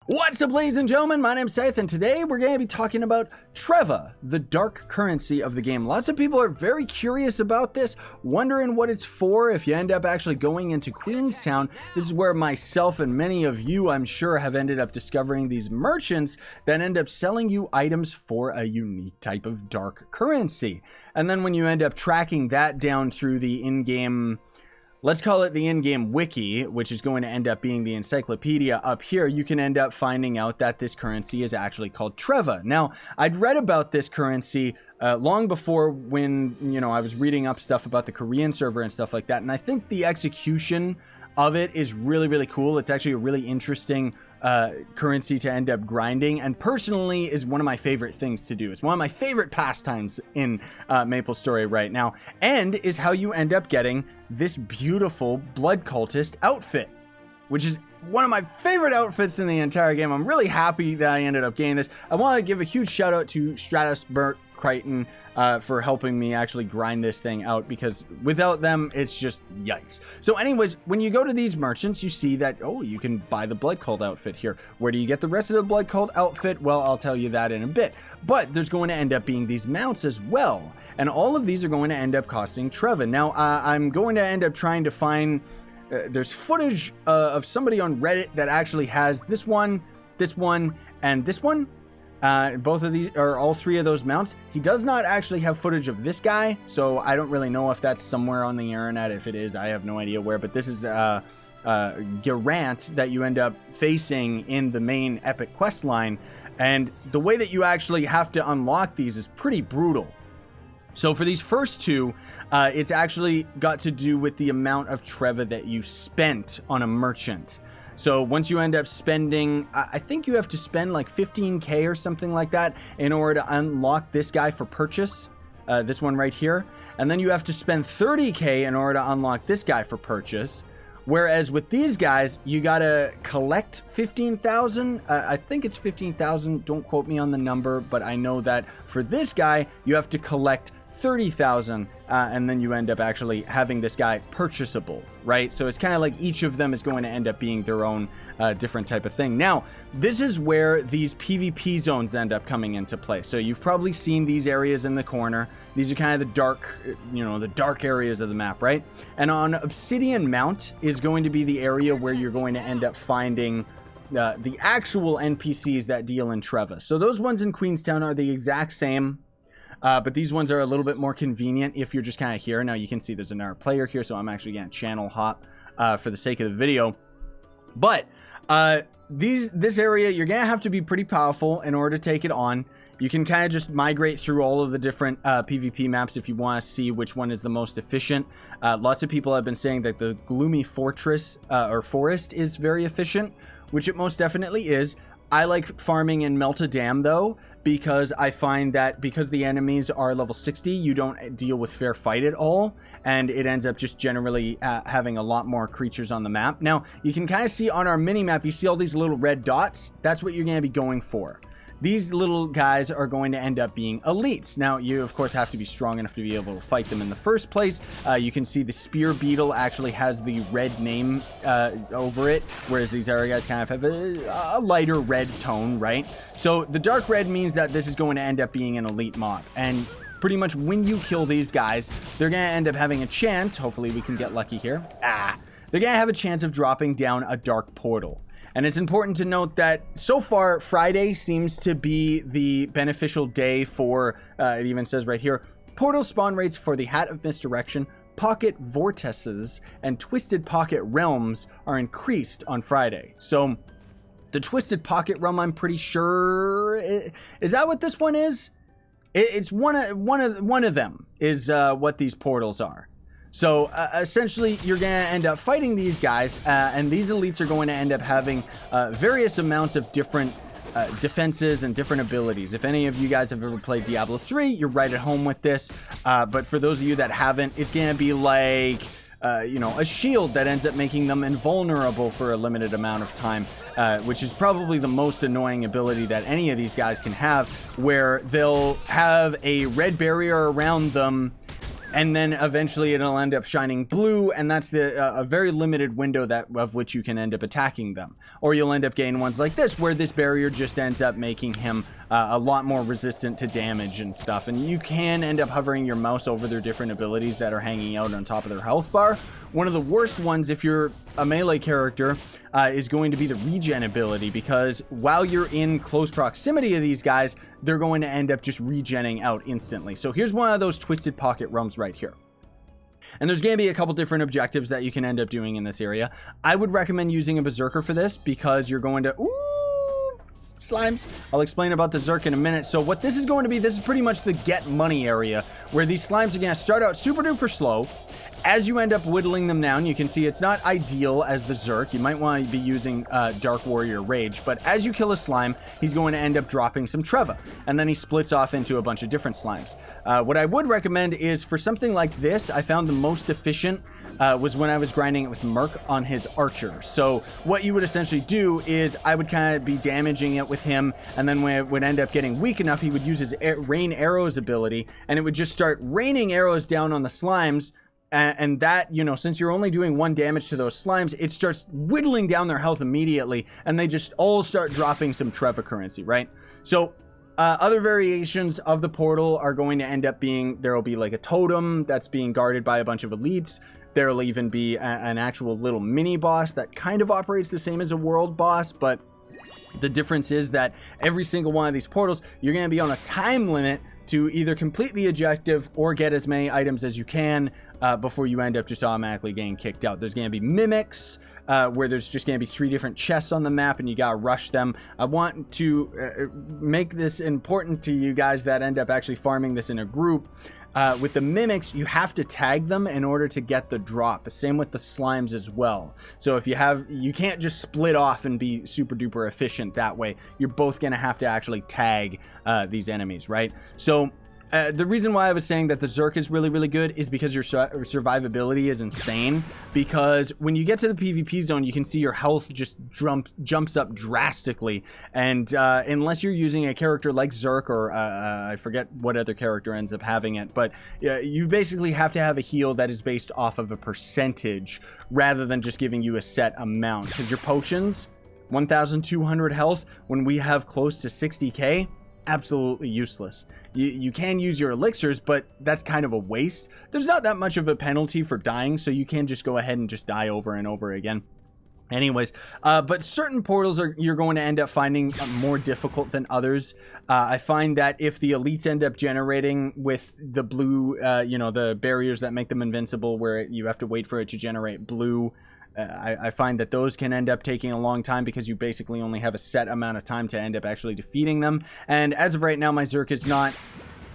What's up, ladies and gentlemen? My name's Scythe, and today we're going to be talking about Treva, the dark currency of the game. Lots of people are very curious about this, wondering what it's for. If you end up actually going into Queenstown, this is where myself and many of you, I'm sure, have ended up discovering these merchants that end up selling you items for a unique type of dark currency. And then when you end up tracking that down through the in-game, let's call it the in-game wiki, which is going to end up being the encyclopedia up here, you can end up finding out that this currency is actually called Treva. Now, I'd read about this currency long before when, I was reading up stuff about the Korean server and stuff like that, and I think the execution of it is really, really cool. It's actually a really interesting currency to end up grinding, and personally is one of my favorite things to do. It's one of my favorite pastimes in MapleStory right now, and is how you end up getting this beautiful Blood Cultist outfit, which is one of my favorite outfits in the entire game. I'm really happy that I ended up getting this. I want to give a huge shout out to Stratusburg Crichton for helping me actually grind this thing out, because without them, it's just yikes. So anyways, when you go to these merchants, you see that, oh, you can buy the Blood Cult outfit here. Where do you get the rest of the Blood Cult outfit? Well, I'll tell you that in a bit. But there's going to end up being these mounts as well. And all of these are going to end up costing Treva. Now, I'm going to end up trying to find... there's footage of somebody on Reddit that actually has this one, and this one. Both of these, or all three of those mounts. He does not actually have footage of this guy, so I don't really know if that's somewhere on the internet. If it is, I have no idea where, but this is Garant that you end up facing in the main epic quest line, and the way that you actually have to unlock these is pretty brutal. So for these first two, it's actually got to do with the amount of Treva that you spent on a merchant. So once you end up spending, I think you have to spend like 15k or something like that in order to unlock this guy for purchase, this one right here. And then you have to spend 30k in order to unlock this guy for purchase. Whereas with these guys, you gotta collect 15,000. I think it's 15,000. Don't quote me on the number, but I know that for this guy, you have to collect 30,000, and then you end up actually having this guy purchasable, right? So it's kind of like each of them is going to end up being their own different type of thing. Now, this is where these PvP zones end up coming into play. So you've probably seen these areas in the corner. These are kind of the dark, the dark areas of the map, right? And on Obsidian Mount is going to be the area where you're going to end up finding the actual NPCs that deal in Treva. So those ones in Queenstown are the exact same. But these ones are a little bit more convenient if you're just kind of here. Now you can see there's another player here, so I'm actually going to channel hop for the sake of the video. But this area, you're going to have to be pretty powerful in order to take it on. You can kind of just migrate through all of the different PvP maps if you want to see which one is the most efficient. Lots of people have been saying that the Gloomy Fortress or Forest is very efficient, which it most definitely is. I like farming in Melta Dam, though, because I find that because the enemies are level 60, you don't deal with fair fight at all, and it ends up just generally having a lot more creatures on the map. Now, you can kind of see on our mini-map, you see all these little red dots? That's what you're going to be going for. These little guys are going to end up being elites. Now, you, of course, have to be strong enough to be able to fight them in the first place. You can see the Spear Beetle actually has the red name over it, whereas these other guys kind of have a lighter red tone, right? So the dark red means that this is going to end up being an elite mob. And pretty much when you kill these guys, they're going to end up having a chance. Hopefully we can get lucky here. They're going to have a chance of dropping down a dark portal. And it's important to note that so far, Friday seems to be the beneficial day for, it even says right here, portal spawn rates for the Hat of Misdirection, Pocket Vortices, and Twisted Pocket Realms are increased on Friday. So the Twisted Pocket Realm, I'm pretty sure, is that what this one is? It's one of them is what these portals are. So essentially, you're going to end up fighting these guys, and these elites are going to end up having various amounts of different defenses and different abilities. If any of you guys have ever played Diablo 3, you're right at home with this. But for those of you that haven't, it's going to be like, a shield that ends up making them invulnerable for a limited amount of time, which is probably the most annoying ability that any of these guys can have, where they'll have a red barrier around them and then eventually it'll end up shining blue, and that's a very limited window of which you can end up attacking them. Or you'll end up getting ones like this, where this barrier just ends up making him a lot more resistant to damage and stuff. And you can end up hovering your mouse over their different abilities that are hanging out on top of their health bar. One of the worst ones, if you're a melee character, is going to be the regen ability, because while you're in close proximity of these guys, they're going to end up just regenning out instantly. So here's one of those twisted pocket realms right here. And there's going to be a couple different objectives that you can end up doing in this area. I would recommend using a Berserker for this, because you're going to... Ooh, slimes. I'll explain about the Zerk in a minute. So what this is going to be, this is pretty much the get money area, where these slimes are going to start out super duper slow. As you end up whittling them down, you can see it's not ideal as the Zerk. You might want to be using Dark Warrior Rage, but as you kill a slime, he's going to end up dropping some Treva, and then he splits off into a bunch of different slimes. What I would recommend is, for something like this, I found the most efficient was when I was grinding it with Merc on his archer. So what you would essentially do is I would kind of be damaging it with him, and then when it would end up getting weak enough, he would use his rain arrows ability, and it would just start raining arrows down on the slimes. And that, you know, since you're only doing 1 damage to those slimes, it starts whittling down their health immediately, and they just all start dropping some Treva currency, right? So other variations of the portal are going to end up being, there'll be like a totem that's being guarded by a bunch of elites. There'll even be an actual little mini boss that kind of operates the same as a world boss, but the difference is that every single one of these portals, you're going to be on a time limit to either complete the objective or get as many items as you can before you end up just automatically getting kicked out. There's going to be mimics, where there's just going to be 3 different chests on the map, and you got to rush them. I want to make this important to you guys that end up actually farming this in a group. With the mimics, you have to tag them in order to get the drop. Same with the slimes as well. So if you can't just split off and be super duper efficient that way. You're both going to have to actually tag these enemies, right? So the reason why I was saying that the Zerk is really, really good is because your survivability is insane. Because when you get to the PvP zone, you can see your health just jumps up drastically. And unless you're using a character like Zerk, or I forget what other character ends up having it, but you basically have to have a heal that is based off of a percentage rather than just giving you a set amount. Because your potions, 1,200 health, when we have close to 60k, absolutely useless. You can use your elixirs, but that's kind of a waste. There's not that much of a penalty for dying, so you can just go ahead and just die over and over again. Anyways, but certain portals you're going to end up finding more difficult than others. I find that if the elites end up generating with the blue, the barriers that make them invincible, where you have to wait for it to generate blue, I find that those can end up taking a long time, because you basically only have a set amount of time to end up actually defeating them. And as of right now, my Zerk is not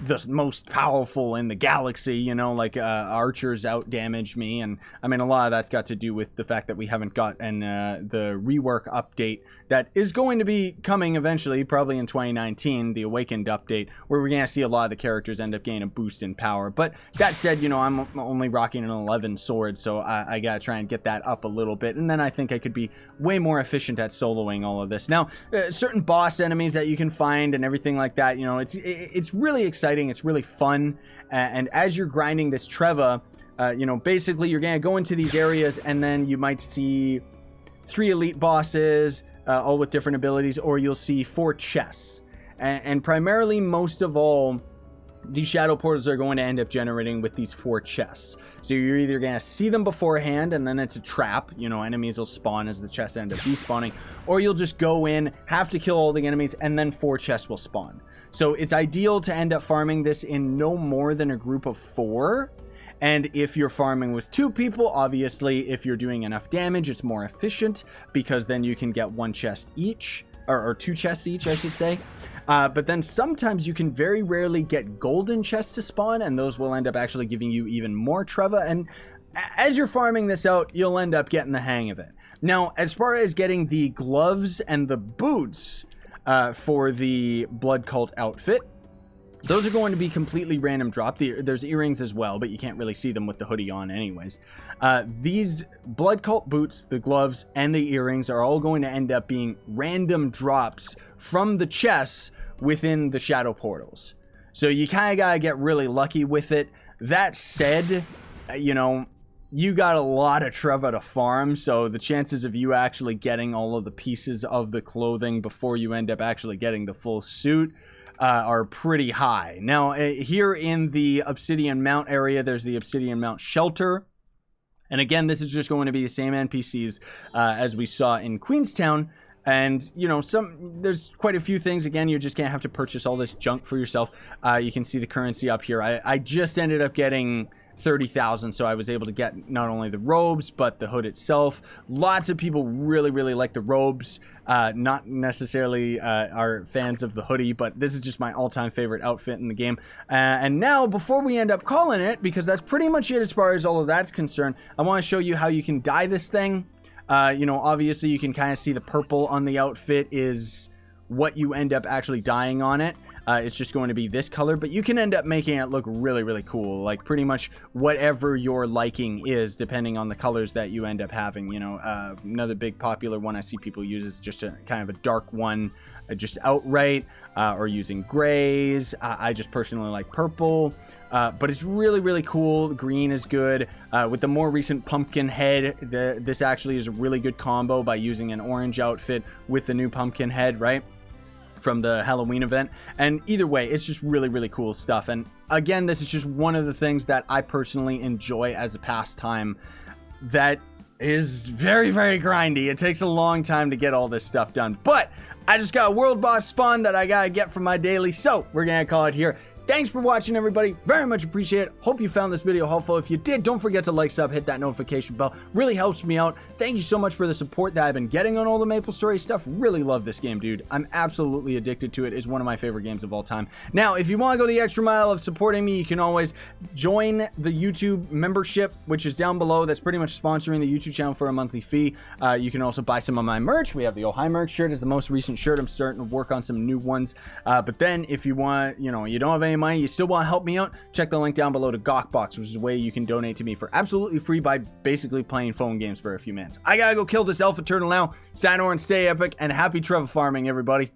the most powerful in the galaxy, you know, like archers out damage me. And I mean, a lot of that's got to do with the fact that we haven't gotten the rework update that is going to be coming eventually, probably in 2019, the Awakened update, where we're going to see a lot of the characters end up gaining a boost in power. But that said, you know, I'm only rocking an 11 sword, so I got to try and get that up a little bit. And then I think I could be way more efficient at soloing all of this. Now, certain boss enemies that you can find and everything like that, you know, it's really exciting. It's really fun. And as you're grinding this Treva, you know, basically you're going to go into these areas, and then you might see 3 elite bosses, all with different abilities, or you'll see 4 chests. And primarily, most of all, these shadow portals are going to end up generating with these 4 chests. So you're either going to see them beforehand, and then it's a trap. You know, enemies will spawn as the chests end up despawning. Or you'll just go in, have to kill all the enemies, and then 4 chests will spawn. So it's ideal to end up farming this in no more than a group of 4. And if you're farming with 2 people, obviously, if you're doing enough damage, it's more efficient, because then you can get 1 chest each, or 2 chests each, I should say. But then sometimes you can very rarely get golden chests to spawn, and those will end up actually giving you even more Treva. And as you're farming this out, you'll end up getting the hang of it. Now, as far as getting the gloves and the boots for the Blood Cult outfit, those are going to be completely random drop. There's earrings as well, but you can't really see them with the hoodie on anyways. These Blood Cult boots, the gloves, and the earrings are all going to end up being random drops from the chests within the shadow portals. So you kind of got to get really lucky with it. That said, you know, you got a lot of Treva to farm, so the chances of you actually getting all of the pieces of the clothing before you end up actually getting the full suit are pretty high. Now, here in the Obsidian Mount area, there's the Obsidian Mount Shelter. And again, this is just going to be the same NPCs as we saw in Queenstown. And, you know, there's quite a few things. Again, you just can't have to purchase all this junk for yourself. You can see the currency up here. I just ended up getting 30,000, so I was able to get not only the robes but the hood itself. Lots of people really like the robes, not necessarily are fans of the hoodie, but this is just my all-time favorite outfit in the game. And now, before we end up calling it, because that's pretty much it as far as all of that's concerned, I want to show you how you can dye this thing. You know, obviously you can kind of see the purple on the outfit is what you end up actually dyeing on it. It's just going to be this color, but you can end up making it look really cool, like pretty much whatever your liking is, depending on the colors that you end up having. You know, another big popular one I see people use is just a kind of a dark one, just outright, or using grays. I just personally like purple. But it's really cool. The green is good. With the more recent pumpkin head, this actually is a really good combo by using an orange outfit with the new pumpkin head, right? From the Halloween event. And either way, it's just really cool stuff. And again, this is just one of the things that I personally enjoy as a pastime that is very grindy. It takes a long time to get all this stuff done. But I just got a world boss spawn that I gotta get from my daily, so we're gonna call it here. Thanks for watching, everybody. Very much appreciate it. Hope you found this video helpful. If you did, don't forget to like, sub, hit that notification bell. Really helps me out. Thank you so much for the support that I've been getting on all the MapleStory stuff. Really love this game, dude. I'm absolutely addicted to it. It's one of my favorite games of all time. Now, if you want to go the extra mile of supporting me, you can always join the YouTube membership, which is down below. That's pretty much sponsoring the YouTube channel for a monthly fee. You can also buy some of my merch. We have the Oh Hi merch shirt is the most recent shirt. I'm starting to work on some new ones. But then if you want, you know, you don't have any money, you still want to help me out, check the link down below to Gawkbox, which is a way you can donate to me for absolutely free by basically playing phone games for a few minutes. I gotta go kill this alpha turtle now. Sayonara and stay epic, and happy Treva farming, everybody.